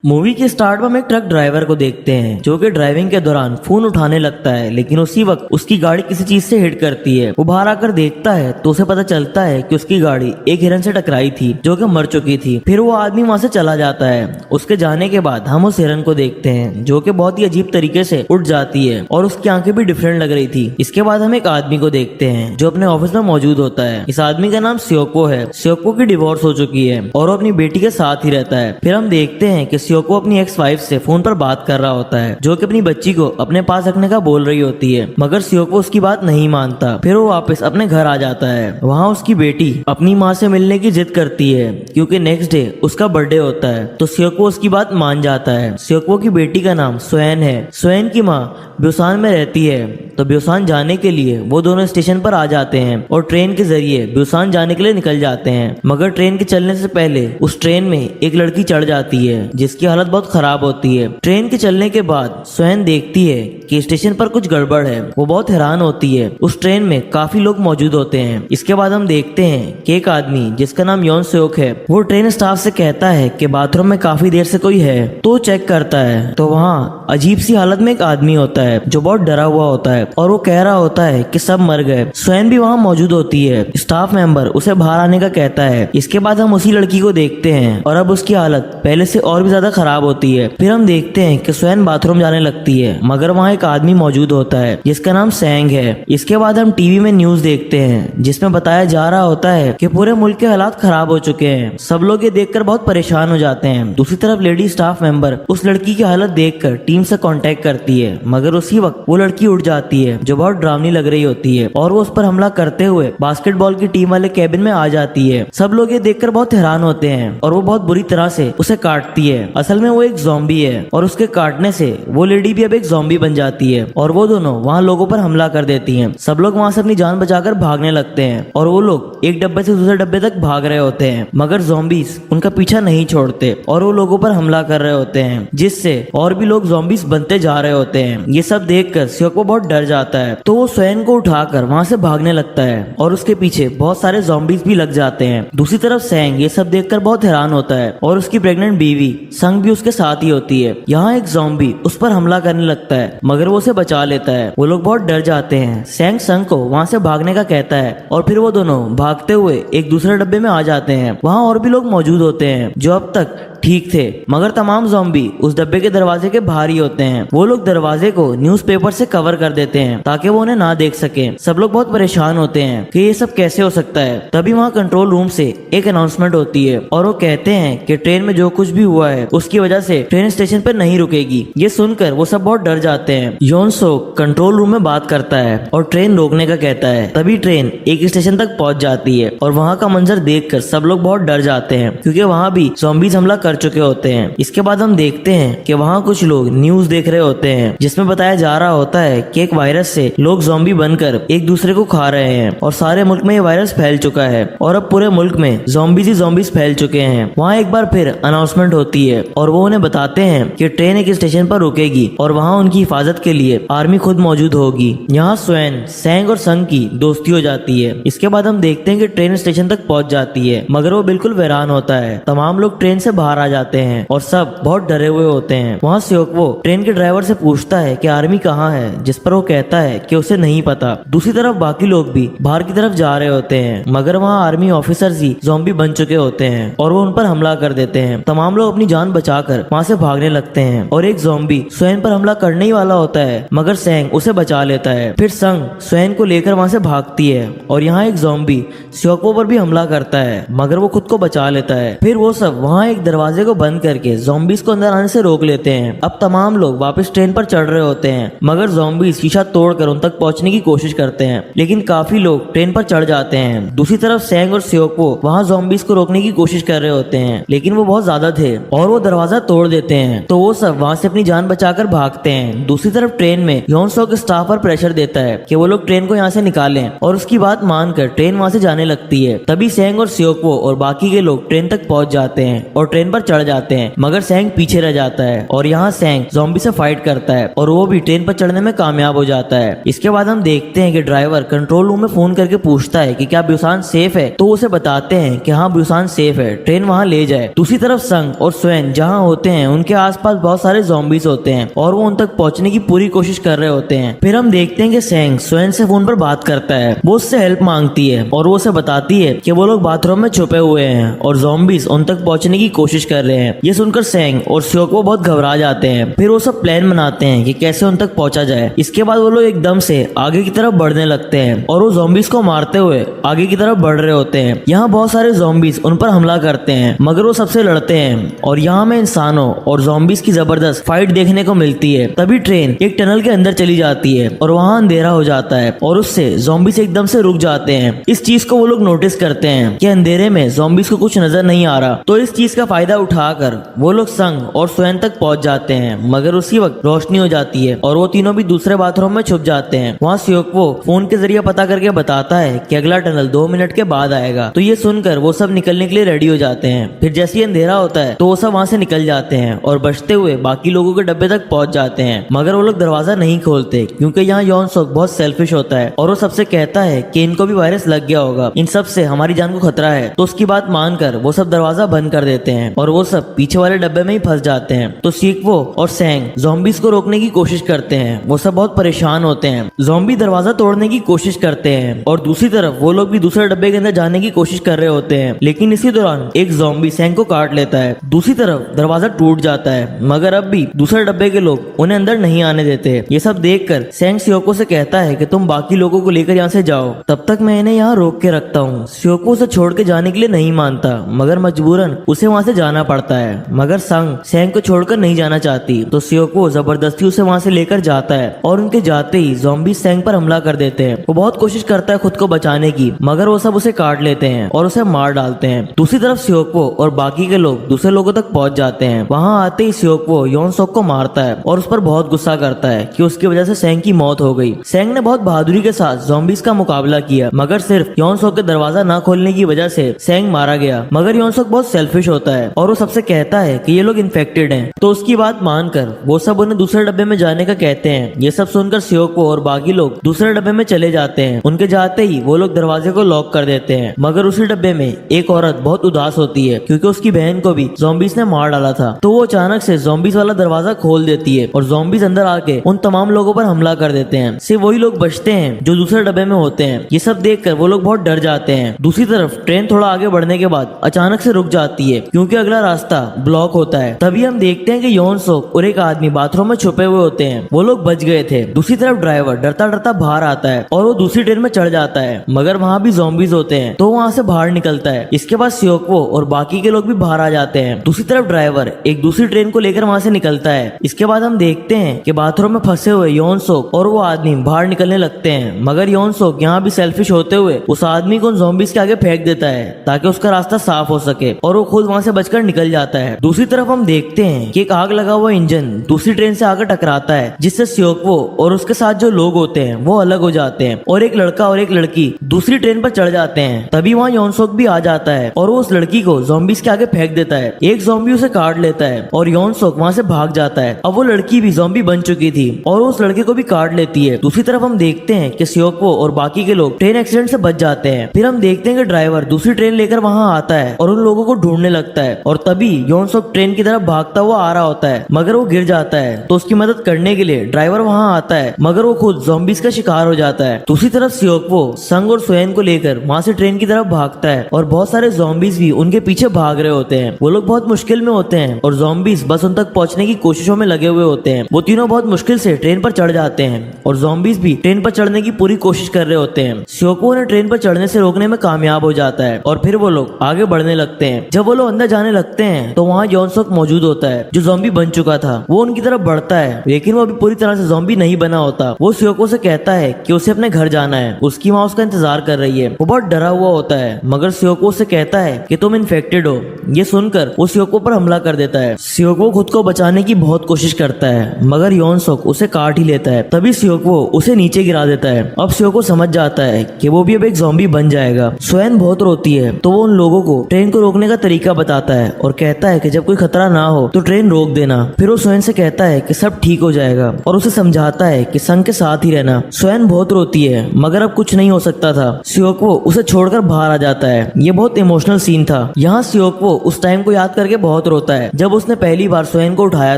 Movie के start में हम एक ट्रक ड्राइवर को देखते हैं जो कि ड्राइविंग के दौरान फोन उठाने लगता है, लेकिन उसी वक्त उसकी गाड़ी किसी चीज से हिट करती है। वो बाहर आकर देखता है तो उसे पता चलता है कि उसकी गाड़ी एक हिरन से टकराई थी जो कि मर चुकी थी। फिर वो आदमी वहां से चला जाता है। उसके जाने के बाद हम उस हिरन को देखते हैं जो कि बहुत ही अजीब तरीके से उठ जाती है और उसकी आंखें भी डिफरेंट लग रही थी। इसके बाद हम एक आदमी को देखते हैं जो अपने ऑफिस में मौजूद होता है। इस आदमी का नाम स्योको है। स्योको की डिवोर्स हो चुकी है और वो अपनी बेटी के साथ ही रहता है। फिर हम देखते हैं कि स्योको अपनी एक्स वाइफ से फोन पर बात कर रहा होता है जो कि अपनी बच्ची को अपने पास रखने का बोल रही होती है, मगर स्योको उसकी बात नहीं मानता। फिर वो वापस अपने घर आ जाता है। वहाँ उसकी बेटी अपनी माँ से मिलने की जिद करती है क्योंकि नेक्स्ट डे उसका बर्थडे होता है, तो स्योको उसकी बात मान जाता है। स्योको की बेटी का नाम स्वयन है। स्वयन की माँ ब्यूसान में रहती है, तो ब्यूसान जाने के लिए वो दोनों स्टेशन पर आ जाते हैं और ट्रेन के जरिए ब्यूसान जाने के लिए निकल जाते हैं। मगर ट्रेन के चलने से पहले उस ट्रेन में एक लड़की चढ़ जाती है जिसकी हालत बहुत खराब होती है। ट्रेन के चलने के बाद स्वयं देखती है कि स्टेशन पर कुछ गड़बड़ है। वो बहुत हैरान होती है। उस ट्रेन में काफी लोग मौजूद होते हैं। इसके बाद हम देखते हैं कि एक आदमी जिसका नाम योन सोक है वो ट्रेन स्टाफ से कहता है कि बाथरूम में काफी देर से कोई है, तो चेक करता है तो वहाँ अजीब सी हालत में एक आदमी होता है जो बहुत डरा हुआ होता है और वो कह रहा होता है कि सब मर गए। स्वयं भी वहाँ मौजूद होती है। स्टाफ मेंबर उसे बाहर आने का कहता है। इसके बाद हम उसी लड़की को देखते हैं और अब उसकी हालत पहले से और भी ज्यादा खराब होती है। फिर हम देखते हैं कि स्वयं बाथरूम जाने लगती है, मगर वहाँ एक आदमी मौजूद होता है जिसका नाम सैंग है। इसके बाद हम टीवी में न्यूज देखते हैं जिसमें बताया जा रहा होता है कि पूरे मुल्क के हालात खराब हो चुके हैं। सब लोग ये देखकर बहुत परेशान हो जाते हैं। दूसरी तरफ लेडी स्टाफ मेंबर उस लड़की की हालत देखकर टीम से कांटेक्ट करती है, मगर उसी वक्त वो लड़की उठ जाती है जो बहुत डरावनी लग रही होती है और वो उस पर हमला करते हुए बास्केटबॉल की टीम वाले कैबिन में आ जाती है। सब लोग ये देखकर बहुत हैरान होते हैं और वो बहुत बुरी तरह से उसे काटती है। असल में वो एक ज़ॉम्बी है और उसके काटने से वो लेडी भी अब एक ज़ॉम्बी बन जाती है और वो दोनों वहाँ लोगों पर हमला कर देती हैं। सब लोग वहाँ से अपनी जान बचाकर भागने लगते हैं और वो लोग एक डब्बे से दूसरे डब्बे तक भाग रहे होते हैं, मगर ज़ॉम्बीज उनका पीछा नहीं छोड़ते और वो लोगों पर हमला कर रहे होते हैं, जिससे और भी लोग ज़ॉम्बीज बनते जा रहे होते हैं। ये सब देखकर स्योको बहुत डर जाता है, तो वो स्वयं को उठाकर वहाँ से भागने लगता है और उसके पीछे बहुत सारे ज़ॉम्बीज भी लग जाते हैं। दूसरी तरफ सैंग ये सब देखकर बहुत हैरान होता है और उसकी प्रेग्नेंट बीवी संग भी उसके साथ ही होती है। यहाँ एक ज़ॉम्बी उस पर हमला करने लगता है, मगर वो उसे बचा लेता है। वो लोग बहुत डर जाते हैं। सैंग संग को वहाँ से भागने का कहता है और फिर वो दोनों भागते हुए एक दूसरे डब्बे में आ जाते हैं। वहाँ और भी लोग मौजूद होते हैं जो अब तक ठीक थे, मगर तमाम ज़ॉम्बी उस डब्बे के दरवाजे के बाहर ही होते हैं। वो लोग दरवाजे को न्यूज़पेपर से कवर कर देते हैं ताकि वो उन्हें ना देख सके। सब लोग बहुत परेशान होते हैं कि ये सब कैसे हो सकता है। तभी वहाँ कंट्रोल रूम से एक अनाउंसमेंट होती है और वो कहते हैं कि ट्रेन में जो कुछ भी हुआ है उसकी वजह से ट्रेन स्टेशन पर नहीं रुकेगी। ये सुनकर वो सब बहुत डर जाते हैं। योन सोक कंट्रोल रूम में बात करता है और ट्रेन रोकने का कहता है। तभी ट्रेन एक स्टेशन तक पहुंच जाती है और वहाँ का मंजर देखकर सब लोग बहुत डर जाते हैं क्योंकि वहाँ भी ज़ॉम्बीज हमला कर चुके होते हैं। इसके बाद हम देखते हैं कि वहाँ कुछ लोग न्यूज देख रहे होते हैं जिसमें बताया जा रहा होता है कि एक वायरस से लोग ज़ॉम्बी बनकर एक दूसरे को खा रहे हैं और सारे मुल्क में ये वायरस फैल चुका है और अब पूरे मुल्क में ज़ॉम्बीज ही ज़ॉम्बीज फैल चुके हैं। वहाँ एक बार फिर अनाउंसमेंट होती है और वो उन्हें बताते हैं कि ट्रेन एक स्टेशन पर रुकेगी और वहाँ उनकी हिफाजत के लिए आर्मी खुद मौजूद होगी। यहाँ स्वयं सैंग और संग की दोस्ती हो जाती है। इसके बाद हम देखते हैं कि ट्रेन स्टेशन तक पहुंच जाती है, मगर वो बिल्कुल वीरान होता है। तमाम लोग ट्रेन से बाहर आ जाते हैं और सब बहुत डरे हुए होते हैं। वहाँ स्योको ट्रेन के ड्राइवर से पूछता है कि आर्मी कहाँ है, जिस पर वो कहता है कि उसे नहीं पता। दूसरी तरफ बाकी लोग भी बाहर की तरफ जा रहे होते हैं, मगर वहाँ आर्मी ऑफिसर्स ही ज़ॉम्बी बन चुके होते हैं और वो उन पर हमला कर देते हैं। तमाम लोग अपनी जान बचाकर वहाँ से भागने लगते हैं और एक ज़ॉम्बी स्वयं पर हमला करने ही वाला होता है, मगर सैंग उसे बचा लेता है। फिर संग स्वयं को लेकर वहाँ से भागती है और यहाँ एक ज़ॉम्बी स्योको पर भी हमला करता है, मगर वो खुद को बचा लेता है। फिर वो सब वहाँ एक दरवाजे को बंद करके ज़ॉम्बीज को अंदर आने से रोक लेते हैं। अब तमाम लोग वापस ट्रेन पर चढ़ रहे होते हैं, मगर ज़ॉम्बीज शीशा तोड़कर उन तक पहुंचने की कोशिश करते हैं, लेकिन काफी लोग ट्रेन पर चढ़ जाते हैं। दूसरी तरफ सैंग और स्योको वहाँ ज़ॉम्बीज को रोकने की कोशिश कर रहे होते हैं, लेकिन वो बहुत ज्यादा थे और वो दरवाजा तोड़ देते हैं, तो वो सब वहाँ से अपनी जान बचाकर भागते हैं। दूसरी तरफ ट्रेन में योन सोक स्टाफ पर प्रेशर देता है कि वो लोग ट्रेन को यहाँ से निकालें और उसकी बात मानकर ट्रेन वहाँ से जाने लगती है। तभी सैंग और स्योको और बाकी के लोग ट्रेन तक पहुंच जाते हैं और ट्रेन पर चढ़ जाते हैं, मगर सैंग पीछे रह जाता है और यहाँ सैंग ज़ॉम्बी से फाइट करता है और वो भी ट्रेन पर चढ़ने में कामयाब हो जाता है। इसके बाद हम देखते हैं कि ड्राइवर कंट्रोल रूम में फोन करके पूछता है कि क्या ब्यूसान सेफ है, तो उसे बताते हैं कि हाँ ब्यूसान सेफ है, ट्रेन वहाँ ले जाए। दूसरी तरफ संग और स्वयं जहाँ होते हैं उनके आसपास बहुत सारे ज़ॉम्बीज होते हैं और वो उन तक पहुंचने की पूरी कोशिश कर रहे होते हैं। फिर हम देखते हैं कि सैंग स्वयं से फोन पर बात करता है, वो उससे हेल्प मांगती है और वो उसे बताती है कि वो लोग बाथरूम में छुपे हुए हैं और ज़ॉम्बीज उन तक पहुंचने की कोशिश कर रहे हैं। ये सुनकर सैंग और स्योको बहुत घबरा जाते हैं। फिर वो सब प्लान बनाते हैं कि कैसे उन तक पहुंचा जाए। इसके बाद वो लोग एकदम से आगे की तरफ बढ़ने लगते हैं और वो ज़ॉम्बीज को मारते हुए आगे की तरफ बढ़ रहे होते हैं। यहाँ बहुत सारे ज़ॉम्बीज उन पर हमला करते हैं, मगर वो सबसे लड़ते हैं और यहाँ हमें इंसानों और ज़ॉम्बीज की जबरदस्त फाइट देखने को मिलती है। तभी ट्रेन एक टनल के अंदर चली जाती है और वहाँ अंधेरा हो जाता है और उससे ज़ॉम्बीज एकदम से रुक जाते हैं। इस चीज को वो लोग नोटिस करते हैं कि अंधेरे में ज़ॉम्बीज को कुछ नजर नहीं आ रहा, तो इस चीज का फायदा उठाकर वो लोग संग और स्वयं तक पहुंच जाते हैं। मगर उसी वक्त रोशनी हो जाती है और वो तीनों भी दूसरे बाथरूम में छुप जाते हैं। वहाँ स्योको फोन के जरिए पता करके बताता है कि अगला टनल 2 मिनट के बाद आएगा। तो ये सुनकर वो सब निकलने के लिए रेडी हो जाते हैं। फिर जैसे ही अंधेरा होता है तो वो सब वहाँ से निकल जाते हैं और बचते हुए बाकी लोगों के डब्बे तक पहुंच जाते हैं। मगर वो लोग दरवाजा नहीं खोलते क्योंकि यहाँ यॉन सोक बहुत सेल्फिश होता है और वो सबसे कहता है कि इनको भी वायरस लग गया होगा, इन सब से हमारी जान को खतरा है। तो उसकी बात मानकर वो सब दरवाजा बंद कर देते हैं और वो सब पीछे वाले डब्बे में ही फंस जाते हैं। तो सीक्वो और सैंग ज़ॉम्बीज को रोकने की कोशिश करते हैं। वो सब बहुत परेशान होते हैं। ज़ॉम्बी दरवाजा तोड़ने की कोशिश करते हैं और दूसरी तरफ वो लोग भी दूसरे डब्बे के अंदर जाने की कोशिश कर रहे होते हैं, लेकिन इसी दौरान एक ज़ॉम्बी सैंग को काट लेता है। दूसरी तरफ दरवाजा टूट जाता है, मगर अब भी दूसरे डब्बे के लोग उन्हें अंदर नहीं आने देते। ये सब देखकर सैंग स्योको से कहता है कि तुम बाकी लोगों को लेकर यहाँ से जाओ, तब तक मैं इन्हें यहाँ रोक के रखता हूँ। स्योको उसे छोड़ के जाने के लिए नहीं मानता, मगर मजबूरन उसे वहाँ से जाना पड़ता है। मगर संग सैंग को छोड़कर नहीं जाना चाहती, तो स्योको जबरदस्ती उसे वहाँ से लेकर जाता है और उनके जाते ही ज़ॉम्बी सैंग पर हमला कर देते हैं। वो बहुत कोशिश करता है खुद को बचाने की, मगर वो सब उसे काट लेते हैं और उसे मार डालते हैं। दूसरी तरफ स्योको और बाकी के लोग दूसरे लोगों तक पहुंच जाते हैं। वहाँ आते ही स्योको यॉन सोक को मारता है और उस पर बहुत गुस्सा करता है कि उसकी वजह से सैंग की मौत हो गई। सैंग ने बहुत बहादुरी के साथ ज़ॉम्बीज का मुकाबला किया, मगर सिर्फ यॉन सोक के दरवाजा ना खोलने की वजह से सैंग मारा गया। मगर यॉन सोक बहुत सेल्फिश होता है और वो सबसे कहता है कि ये लोग इन्फेक्टेड हैं, तो उसकी बात मानकर वो सब उन्हें दूसरे डब्बे में जाने का कहते हैं। ये सब सुनकर स्योको और बाकी लोग दूसरे डब्बे में चले जाते हैं। उनके जाते ही वो लोग दरवाजे को लॉक कर देते हैं, मगर उसी डब्बे में एक औरत बहुत उदास होती है क्योंकि उसकी बहन को भी ज़ॉम्बीज ने मार डाला था। तो वो अचानक से ज़ॉम्बीज वाला दरवाजा खोल देती है और ज़ॉम्बीज अंदर आके उन तमाम लोगों पर हमला कर देते हैं। सिर्फ वही लोग बचते हैं जो दूसरे डब्बे में होते हैं। ये सब देखकर वो लोग बहुत डर जाते हैं। दूसरी तरफ ट्रेन थोड़ा आगे बढ़ने के बाद अचानक से रुक जाती है क्योंकि अगला रास्ता ब्लॉक होता है। तभी हम देखते हैं कि यॉन सोक और एक आदमी बाथरूम में छुपे हुए होते हैं। वो लोग बच गए थे। दूसरी तरफ ड्राइवर डरता डरता बाहर आता है और वो दूसरी ट्रेन में चढ़ जाता है, मगर वहाँ भी ज़ॉम्बीज होते हैं, तो वहाँ से बाहर निकलता है। इसके बाद स्योको और बाकी के लोग भी बाहर आ जाते हैं। दूसरी तरफ ड्राइवर एक दूसरी ट्रेन को लेकर वहाँ से निकलता है। इसके बाद हम देखते हैं कि बाथरूम में फंसे हुए यॉन सोक और वो आदमी बाहर निकलने लगते हैं, मगर यॉन सोक यहाँ भी सेल्फिश होते हुए उस आदमी को ज़ॉम्बीज के आगे फेंक देता है ताकि उसका रास्ता साफ हो सके और वो खुद वहाँ से बचकर निकल जाता है। दूसरी तरफ हम देखते हैं कि एक आग लगा हुआ इंजन दूसरी ट्रेन से आकर टकराता है, जिससे स्योको और उसके साथ जो लोग होते हैं वो अलग हो जाते हैं और एक लड़का और एक लड़की दूसरी ट्रेन पर चढ़ जाते हैं। तभी वहाँ यॉन सोक भी आ जाता है और वो उस लड़की को ज़ॉम्बीज के आगे फेंक देता है। एक ज़ॉम्बी उसे काट लेता है और यॉन सोक वहाँ से भाग जाता है। अब वो लड़की भी ज़ॉम्बी बन चुकी थी और उस लड़के को भी काट लेती है। दूसरी तरफ हम देखते हैं कि स्योको और बाकी के लोग ट्रेन एक्सीडेंट से बच जाते हैं। फिर हम देखते हैं कि ड्राइवर दूसरी ट्रेन लेकर वहाँ आता है और उन लोगों को ढूंढने लगता है और तभी यॉन सोक ट्रेन की तरफ भागता हुआ आ रहा होता है, मगर वो गिर जाता है। तो उसकी मदद करने के लिए ड्राइवर वहाँ आता है, मगर वो खुद ज़ॉम्बीज का शिकार हो जाता है। दूसरी तरफ स्योको संग और स्वयं को लेकर वहाँ से ट्रेन की तरफ भागता है और बहुत सारे ज़ॉम्बीज भी उनके पीछे भाग रहे होते हैं। वो लोग बहुत मुश्किल में होते हैं और ज़ॉम्बीज बस उन तक पहुँचने की कोशिशों में लगे हुए होते हैं। वो तीनों बहुत मुश्किल से ट्रेन पर चढ़ जाते हैं और ज़ॉम्बीज भी ट्रेन पर चढ़ने की पूरी कोशिश कर रहे होते हैं। स्योको उन्हें ट्रेन पर चढ़ने से रोकने में कामयाब हो जाता है और फिर वो लोग आगे बढ़ने लगते हैं। जब वो लोग अंदर जाने लगते हैं तो वहाँ यॉन सोक मौजूद होता है जो ज़ॉम्बी बन चुका था। वो उनकी तरफ बढ़ता है, लेकिन वो अभी पूरी तरह से ज़ॉम्बी नहीं बना होता। वो स्योको से कहता है कि उसे अपने घर जाना है, उसकी माँ उसका इंतजार कर रही है। वो बहुत डरा हुआ होता है, मगर स्योको से कहता है कि तुम इन्फेक्टेड हो। ये सुनकर वो स्योको पर हमला कर देता है। स्योको खुद को बचाने की बहुत कोशिश करता है, मगर यॉन सोक उसे काट ही लेता है। तभी स्योको उसे नीचे गिरा देता है। अब स्योको समझ जाता है कि वो भी अब एक ज़ॉम्बी बन जाएगा। स्वयं बहुत रोती है, तो वो उन लोगों को ट्रेन को रोकने का तरीका बताता है। है और कहता है कि जब कोई खतरा ना हो तो ट्रेन रोक देना। फिर वो सोएन से कहता है कि सब ठीक हो जाएगा और उसे समझाता है कि संग के साथ ही रहना। सोएन बहुत रोती है मगर अब कुछ नहीं हो सकता था। सियोक्वो उसे छोड़कर बाहर आ जाता है। ये बहुत इमोशनल सीन था। यहाँ सियोक्वो उस टाइम को याद करके बहुत रोता है जब उसने पहली बार सोएन को उठाया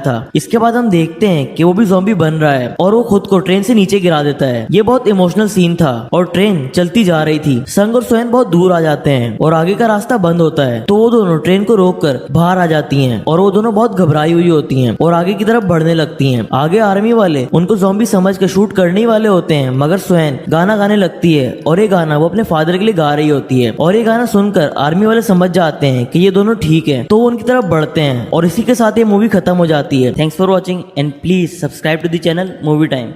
था। इसके बाद हम देखते हैं कि वो भी ज़ॉम्बी बन रहा है और वो खुद को ट्रेन से नीचे गिरा देता है। ये बहुत इमोशनल सीन था और ट्रेन चलती जा रही थी। संग और सोएन बहुत दूर आ जाते हैं और आगे का रास्ता बंद होता है तो वो दोनों ट्रेन को रोककर बाहर आ जाती हैं और वो दोनों बहुत घबराई हुई होती हैं और आगे की तरफ बढ़ने लगती हैं। आगे आर्मी वाले उनको ज़ॉम्बी समझ के शूट करने ही वाले होते हैं मगर सोएन गाना गाने लगती है और ये गाना वो अपने फादर के लिए गा रही होती है और ये गाना सुनकर आर्मी वाले समझ जाते हैं कि ये दोनों ठीक है तो वो उनकी तरफ बढ़ते हैं और इसी के साथ ये मूवी खत्म हो जाती है। Thanks for watching and please subscribe to the channel movie time.